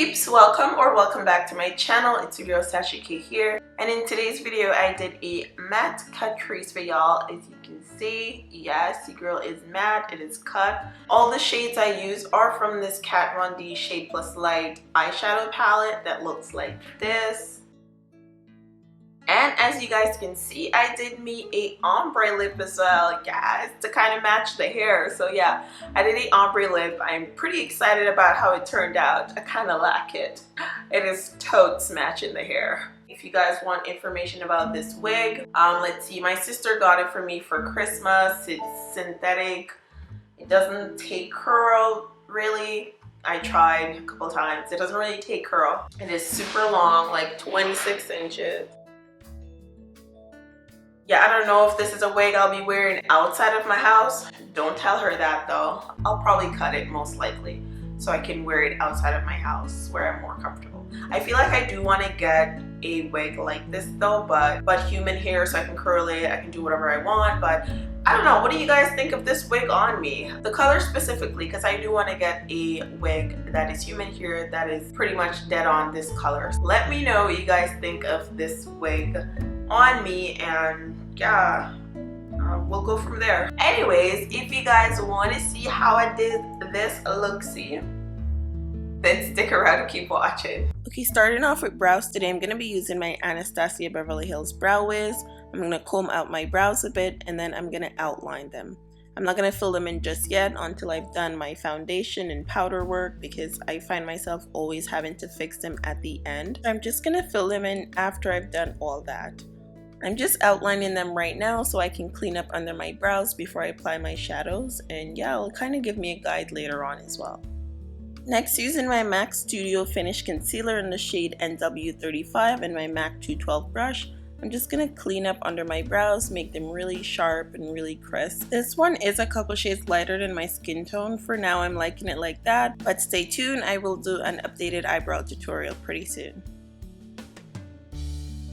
peeps, welcome back to my channel. It's your girl Sacha here, and in today's video I did a matte cut crease for y'all. As you can see, yes, the girl is matte, it is cut. All the shades I use are from this Kat Von D Shade Plus Light eyeshadow palette that looks like this. And as you guys can see, I did me a ombre lip as well, guys, to kind of match the hair. So yeah, I did a ombre lip. I'm pretty excited about how it turned out. I kind of like it. It is totes matching the hair. If you guys want information about this wig, let's see, my sister got it for me for Christmas. It's synthetic. It doesn't take curl, really. I tried a couple times. It doesn't really take curl. It is super long, like 26 inches. Yeah, I don't know if this is a wig I'll be wearing outside of my house. Don't tell her that though. I'll probably cut it most likely so I can wear it outside of my house where I'm more comfortable. I feel like I do want to get a wig like this though, but human hair, so I can curl it, I can do whatever I want. But I don't know, what do you guys think of this wig on me? The color specifically, because I do want to get a wig that is human hair that is pretty much dead on this color. Let me know what you guys think of this wig on me, and yeah, we'll go from there. Anyways, if you guys want to see how I did this look-see, then stick around and keep watching. Okay, starting off with brows today, I'm going to be using my Anastasia Beverly Hills Brow Wiz. I'm going to comb out my brows a bit, and then I'm going to outline them. I'm not going to fill them in just yet until I've done my foundation and powder work, because I find myself always having to fix them at the end. I'm just going to fill them in after I've done all that. I'm just outlining them right now so I can clean up under my brows before I apply my shadows, and yeah, it'll kind of give me a guide later on as well. Next, using my MAC Studio Finish Concealer in the shade NW35 and my MAC 212 brush, I'm just going to clean up under my brows, make them really sharp and really crisp. This one is a couple shades lighter than my skin tone. For now, I'm liking it like that, but stay tuned, I will do an updated eyebrow tutorial pretty soon.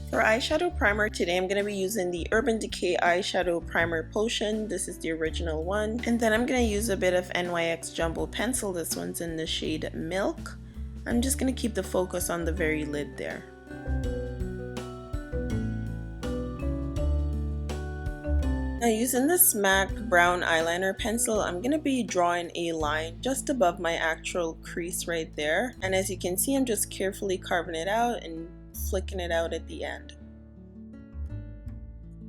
For eyeshadow primer today, I'm going to be using the Urban Decay Eyeshadow Primer Potion. This is the original one. And then I'm going to use a bit of NYX Jumbo Pencil. This one's in the shade Milk. I'm just going to keep the focus on the very lid there. Now, using this MAC Brown Eyeliner Pencil, I'm going to be drawing a line just above my actual crease right there. And as you can see, I'm just carefully carving it out and flicking it out at the end.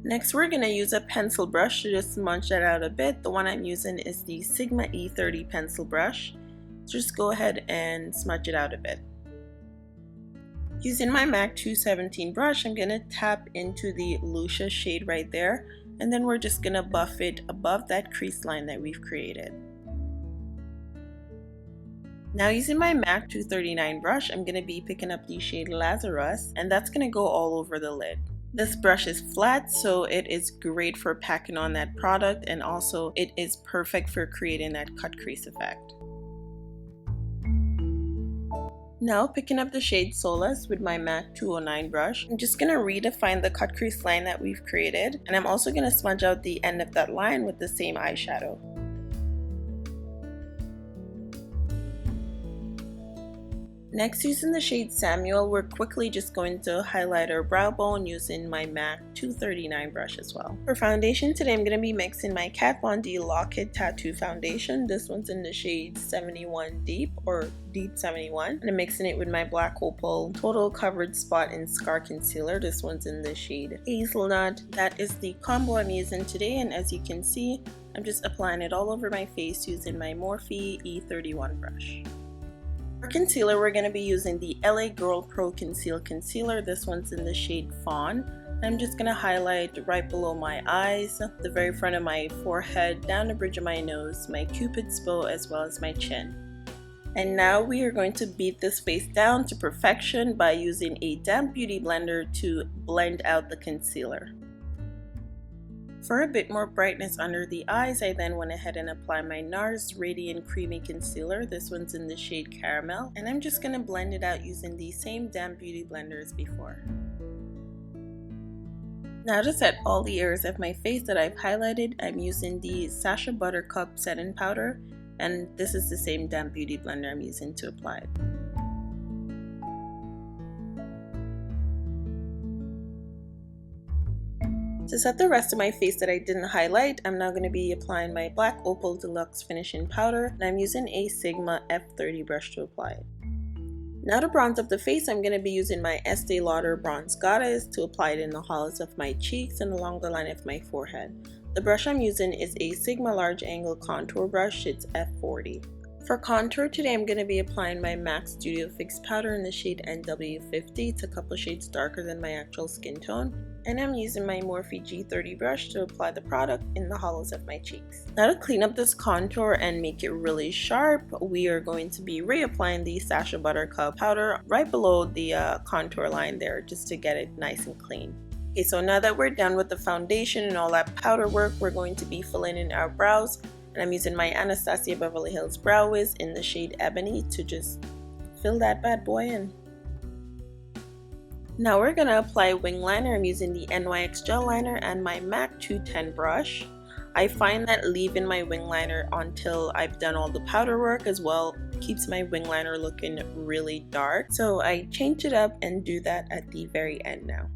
Next, we're going to use a pencil brush to just smudge that out a bit. The one I'm using is the Sigma E30 pencil brush. Just go ahead and smudge it out a bit. Using my MAC 217 brush, I'm going to tap into the Lucius shade right there, and then we're just going to buff it above that crease line that we've created. Now, using my MAC 239 brush, I'm going to be picking up the shade Lazarus, and that's going to go all over the lid. This brush is flat, so it is great for packing on that product, and also it is perfect for creating that cut crease effect. Now, picking up the shade Solas with my MAC 209 brush, I'm just going to redefine the cut crease line that we've created, and I'm also going to smudge out the end of that line with the same eyeshadow. Next, using the shade Samael, we're quickly just going to highlight our brow bone using my MAC 239 brush as well. For foundation today, I'm going to be mixing my Kat Von D Lock-It Tattoo Foundation. This one's in the shade 71 Deep or Deep 71. And I'm mixing it with my black Opal Total Coverage Spot and Scar Concealer. This one's in the shade Hazelnut. That is the combo I'm using today, and as you can see, I'm just applying it all over my face using my Morphe E31 brush. For concealer, we're going to be using the LA Girl Pro Conceal Concealer. This one's in the shade Fawn. I'm just going to highlight right below my eyes, the very front of my forehead, down the bridge of my nose, my cupid's bow, as well as my chin. And now we are going to beat this face down to perfection by using a damp beauty blender to blend out the concealer. For a bit more brightness under the eyes, I then went ahead and applied my Nars Radiant Creamy Concealer. This one's in the shade Caramel, and I'm just going to blend it out using the same damp beauty blender as before. Now, to set all the areas of my face that I've highlighted, I'm using the Sacha Buttercup Setting Powder, and this is the same damp beauty blender I'm using to apply it. To set the rest of my face that I didn't highlight, I'm now going to be applying my black Opal Deluxe Finishing Powder, and I'm using a Sigma F30 brush to apply it. Now to bronze up the face, I'm going to be using my Estee Lauder Bronze Goddess to apply it in the hollows of my cheeks and along the line of my forehead. The brush I'm using is a Sigma Large Angle Contour Brush, it's F40. For contour today, I'm going to be applying my MAC Studio Fix powder in the shade NW50. It's a couple shades darker than my actual skin tone. And I'm using my Morphe G30 brush to apply the product in the hollows of my cheeks. Now to clean up this contour and make it really sharp, we are going to be reapplying the Sacha Buttercup powder right below the contour line there, just to get it nice and clean. Okay, so now that we're done with the foundation and all that powder work, we're going to be filling in our brows. And I'm using my Anastasia Beverly Hills Brow Wiz in the shade Ebony to just fill that bad boy in. Now we're going to apply wing liner. I'm using the NYX Gel Liner and my MAC 210 brush. I find that leaving my wing liner until I've done all the powder work as well keeps my wing liner looking really dark. So I change it up and do that at the very end now.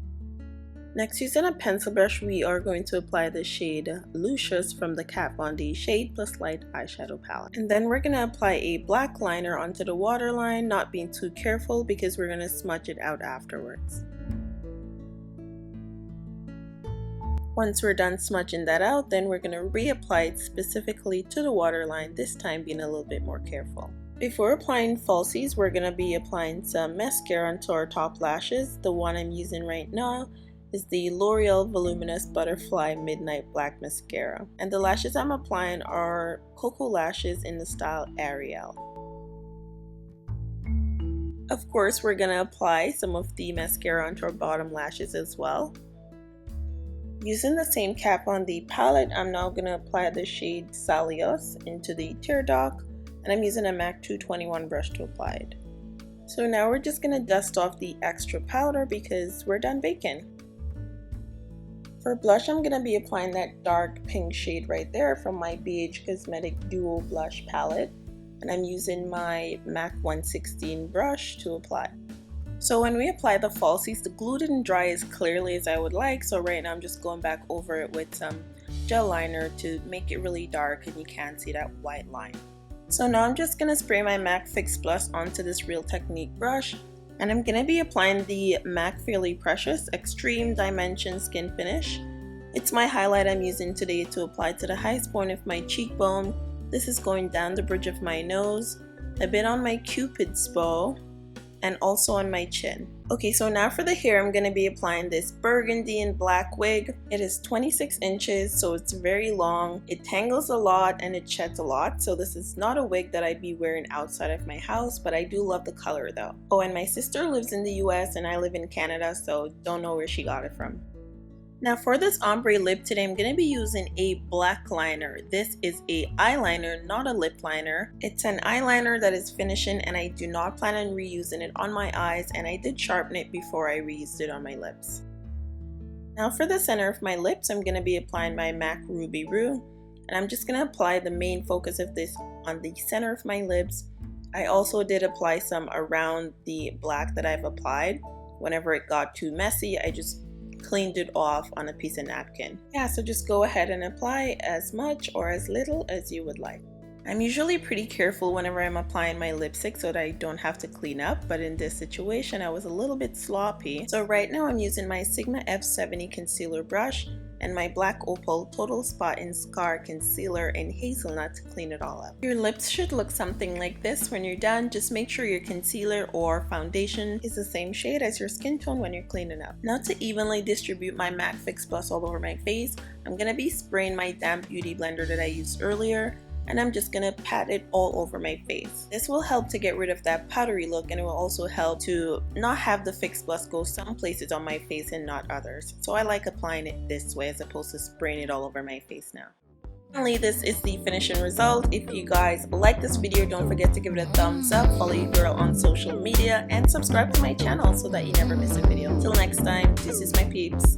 Next, using a pencil brush, we are going to apply the shade Lucius from the Kat Von D Shade Plus Light eyeshadow palette. And then we're going to apply a black liner onto the waterline, not being too careful because we're going to smudge it out afterwards. Once we're done smudging that out, then we're going to reapply it specifically to the waterline, this time being a little bit more careful. Before applying falsies, we're going to be applying some mascara onto our top lashes. The one I'm using right now is the Loreal Voluminous Midnight Black Mascara. And the lashes I'm applying are Koko Lashes in the style Ariel. Of course, we're going to apply some of the mascara onto our bottom lashes as well. Using the same cap on the palette, I'm now going to apply the shade Solas into the tear duct, and I'm using a MAC 221 brush to apply it. So now we're just going to dust off the extra powder because we're done baking. For blush, I'm going to be applying that dark pink shade right there from my BH Cosmetic Duo Blush palette. And I'm using my MAC 116 brush to apply. So when we apply the falsies, the glue didn't dry as clearly as I would like. So right now I'm just going back over it with some gel liner to make it really dark and you can't see that white line. So now I'm just going to spray my MAC Fix Plus onto this Real Technique brush. And I'm going to be applying the MAC Fairly Precious Extreme Dimension Skin Finish. It's my highlight I'm using today to apply to the highest point of my cheekbone. This is going down the bridge of my nose, a bit on my Cupid's bow, and also on my chin. Okay, so now for the hair, I'm going to be applying this burgundy and black wig. It is 26 inches, so it's very long. It tangles a lot and it sheds a lot, so this is not a wig that I'd be wearing outside of my house, but I do love the color though. Oh, and my sister lives in the US and I live in Canada, so don't know where she got it from. Now for this ombre lip today, I'm going to be using a black liner. This is a eyeliner, not a lip liner. It's an eyeliner that is finishing and I do not plan on reusing it on my eyes, and I did sharpen it before I reused it on my lips. Now for the center of my lips, I'm going to be applying my MAC Ruby Roo, and I'm just going to apply the main focus of this on the center of my lips. I also did apply some around the black that I've applied. Whenever it got too messy, I just cleaned it off on a piece of napkin. Yeah, so just go ahead and apply as much or as little as you would like. I'm usually pretty careful whenever I'm applying my lipstick so that I don't have to clean up, but in this situation I was a little bit sloppy. So right now I'm using my Sigma F70 concealer brush and my black Opal Total Spot and Scar concealer in Hazelnut to clean it all up. Your lips should look something like this when you're done. Just make sure your concealer or foundation is the same shade as your skin tone when you're cleaning up. Now to evenly distribute my MAC Fix Plus all over my face, I'm going to be spraying my damp beauty blender that I used earlier, and I'm just gonna pat it all over my face. This will help to get rid of that powdery look, and it will also help to not have the Fix Plus go some places on my face and not others. So I like applying it this way as opposed to spraying it all over my face now. Finally, this is the finishing result. If you guys like this video, don't forget to give it a thumbs up, follow your girl on social media, and subscribe to my channel so that you never miss a video. Till next time, this is my peeps.